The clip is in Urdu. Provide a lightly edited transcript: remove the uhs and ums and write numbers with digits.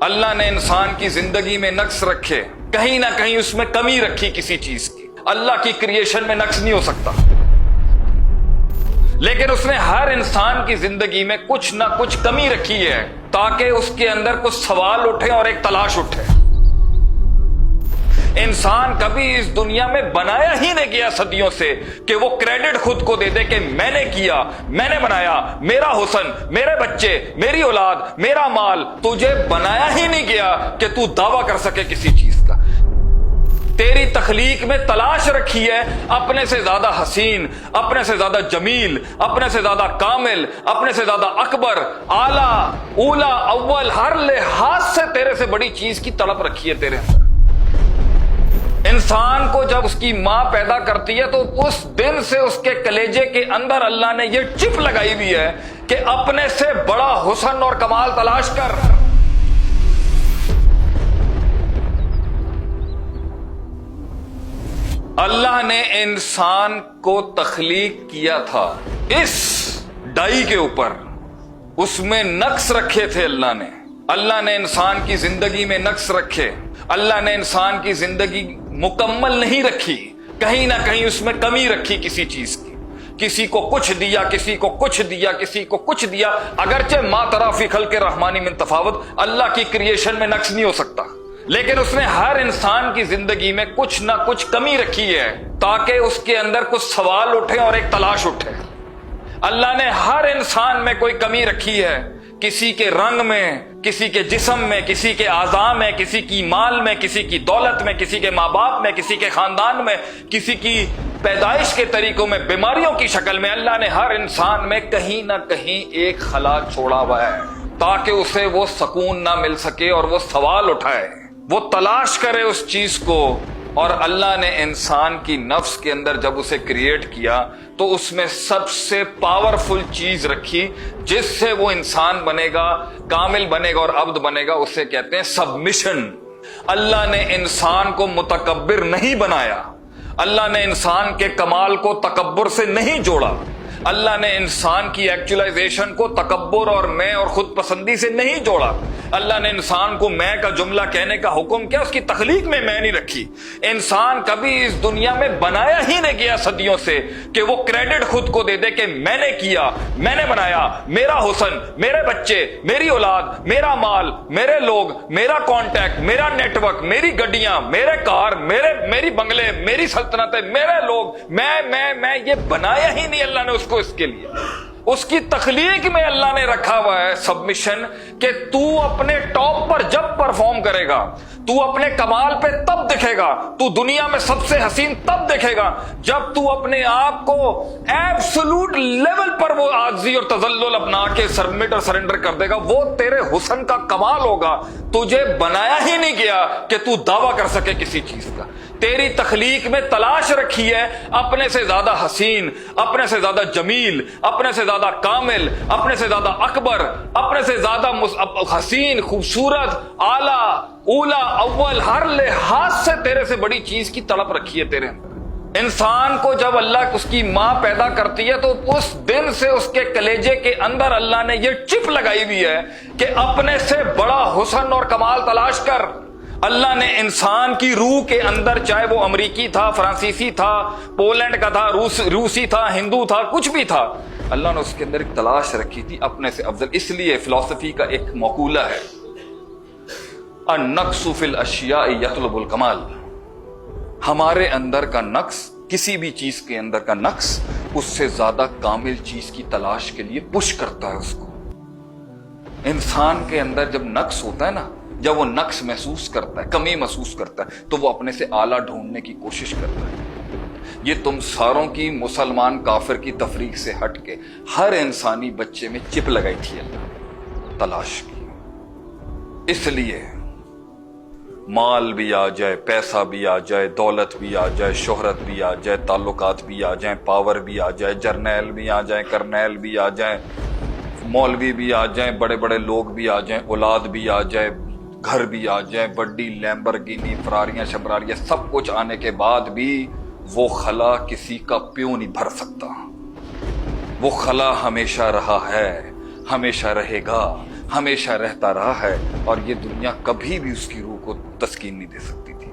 اللہ نے انسان کی زندگی میں نقص رکھے، کہیں نہ کہیں اس میں کمی رکھی کسی چیز کی۔ اللہ کی کریشن میں نقص نہیں ہو سکتا، لیکن اس نے ہر انسان کی زندگی میں کچھ نہ کچھ کمی رکھی ہے تاکہ اس کے اندر کچھ سوال اٹھے اور ایک تلاش اٹھے۔ انسان کبھی اس دنیا میں بنایا ہی نہیں گیا صدیوں سے کہ وہ کریڈٹ خود کو دے دے کہ میں نے کیا، میں نے بنایا، میرا حسن، میرے بچے، میری اولاد، میرا مال۔ تجھے بنایا ہی نہیں گیا کہ تو دعویٰ کر سکے کسی چیز کا۔ تیری تخلیق میں تلاش رکھی ہے اپنے سے زیادہ حسین، اپنے سے زیادہ جمیل، اپنے سے زیادہ کامل، اپنے سے زیادہ اکبر، اعلیٰ، اولا، اول، ہر لحاظ سے تیرے سے بڑی چیز کی طلب رکھی ہے تیرے اندر۔ انسان کو جب اس کی ماں پیدا کرتی ہے تو اس دن سے اس کے کلیجے کے اندر اللہ نے یہ چپ لگائی ہوئی ہے کہ اپنے سے بڑا حسن اور کمال تلاش کر۔ اللہ نے انسان کو تخلیق کیا تھا اس ڈائی کے اوپر، اس میں نقص رکھے تھے اللہ نے انسان کی زندگی میں نقص رکھے۔ اللہ نے انسان کی زندگی مکمل نہیں رکھی، کہیں نہ کہیں اس میں کمی رکھی کسی چیز کی۔ کسی کو کچھ دیا، کسی کو کچھ دیا، کسی کو کچھ دیا، اگرچہ ما تری فی خلق الرحمن من تفاوت، اللہ کی کریشن میں نقص نہیں ہو سکتا، لیکن اس نے ہر انسان کی زندگی میں کچھ نہ کچھ کمی رکھی ہے تاکہ اس کے اندر کچھ سوال اٹھے اور ایک تلاش اٹھے۔ اللہ نے ہر انسان میں کوئی کمی رکھی ہے، کسی کے رنگ میں، کسی کے جسم میں، کسی کے اعضاء میں، کسی کی مال میں، کسی کی دولت میں، کسی کے ماں باپ میں، کسی کے خاندان میں، کسی کی پیدائش کے طریقوں میں، بیماریوں کی شکل میں۔ اللہ نے ہر انسان میں کہیں نہ کہیں ایک خلا چھوڑا ہوا ہے تاکہ اسے وہ سکون نہ مل سکے اور وہ سوال اٹھائے، وہ تلاش کرے اس چیز کو۔ اور اللہ نے انسان کی نفس کے اندر جب اسے کریٹ کیا تو اس میں سب سے پاورفل چیز رکھی جس سے وہ انسان بنے گا، کامل بنے گا اور عبد بنے گا، اسے کہتے ہیں سبمیشن۔ اللہ نے انسان کو متکبر نہیں بنایا، اللہ نے انسان کے کمال کو تکبر سے نہیں جوڑا، اللہ نے انسان کی ایکچولائزیشن کو تکبر اور میں اور خود پسندی سے نہیں جوڑا۔ اللہ نے انسان کو میں کا جملہ کہنے کا حکم کیا، اس کی تخلیق میں نہیں رکھی۔ انسان کبھی اس دنیا میں بنایا ہی نہیں گیا صدیوں سے کہ وہ کریڈٹ خود کو دے دے کہ میں نے کیا، میں نے بنایا، میرا حسن، میرے بچے، میری اولاد، میرا مال، میرے لوگ، میرا کانٹیکٹ، میرا نیٹ ورک، میری گڈیاں، میرے کار، میری بنگلے، میری سلطنتیں، میرے لوگ، میں یہ بنایا ہی نہیں اللہ نے اس کو۔ اس کے لیے اس کی تخلیق میں اللہ نے رکھا ہوا ہے سبمیشن کہ تو اپنے ٹاپ پر جب پرفارم کرے گا، تو اپنے کمال پہ تب دکھے گا، تو دنیا میں سب سے حسین تب دکھے گا جب تو اپنے آپ کو ایبسولوٹ لیول پر وہ عاجزی اور تذلل اپنا کے سبمٹ اور سرنڈر کر دے گا۔ وہ تیرے حسن کا کمال ہوگا۔ تجھے بنایا ہی نہیں گیا کہ تو دعویٰ کر سکے کسی چیز کا۔ تیری تخلیق میں تلاش رکھی ہے اپنے سے زیادہ حسین، اپنے سے زیادہ جمیل، اپنے سے زیادہ کامل، اپنے سے زیادہ اکبر، اپنے سے زیادہ حسین، خوبصورت، اعلیٰ، اولا، اول، ہر لحاظ سے تیرے سے بڑی چیز کی طلب رکھی ہے تیرے اندر۔ انسان کو جب اللہ اس کی ماں پیدا کرتی ہے تو اس دن سے اس کے کلیجے کے اندر اللہ نے یہ چپ لگائی ہوئی ہے کہ اپنے سے بڑا حسن اور کمال تلاش کر۔ اللہ نے انسان کی روح کے اندر، چاہے وہ امریکی تھا، فرانسیسی تھا، پولینڈ کا تھا، روسی تھا، ہندو تھا، کچھ بھی تھا، اللہ نے اس کے اندر ایک تلاش رکھی تھی اپنے سے افضل۔ اس لیے فلسفی کا ایک مقولہ ہے، النقص فی الاشیاء یطلب الکمال۔ ہمارے اندر کا نقص، کسی بھی چیز کے اندر کا نقص، اس سے زیادہ کامل چیز کی تلاش کے لیے پش کرتا ہے اس کو۔ انسان کے اندر جب نقص ہوتا ہے نا، جب وہ نقص محسوس کرتا ہے، کمی محسوس کرتا ہے، تو وہ اپنے سے اعلیٰ ڈھونڈنے کی کوشش کرتا ہے۔ یہ تم ساروں کی مسلمان کافر کی تفریق سے ہٹ کے ہر انسانی بچے میں چپ لگائی تھی اللہ، تلاش کی۔ اس لیے مال بھی آ جائے، پیسہ بھی آ جائے، دولت بھی آ جائے، شہرت بھی آ جائے، تعلقات بھی آ جائیں، پاور بھی آ جائے، جرنیل بھی آ جائیں، کرنیل بھی آ جائیں، مولوی بھی آ جائیں، بڑے بڑے لوگ بھی آ جائیں، اولاد بھی آ جائے، گھر بھی آ جائیں، بڑی لیمبرگینی، فراریاں شبراریاں، سب کچھ آنے کے بعد بھی وہ خلا کسی کا پیو نہیں بھر سکتا۔ وہ خلا ہمیشہ رہا ہے، ہمیشہ رہے گا، ہمیشہ رہتا رہا ہے اور یہ دنیا کبھی بھی اس کی روح کو تسکین نہیں دے سکتی تھی.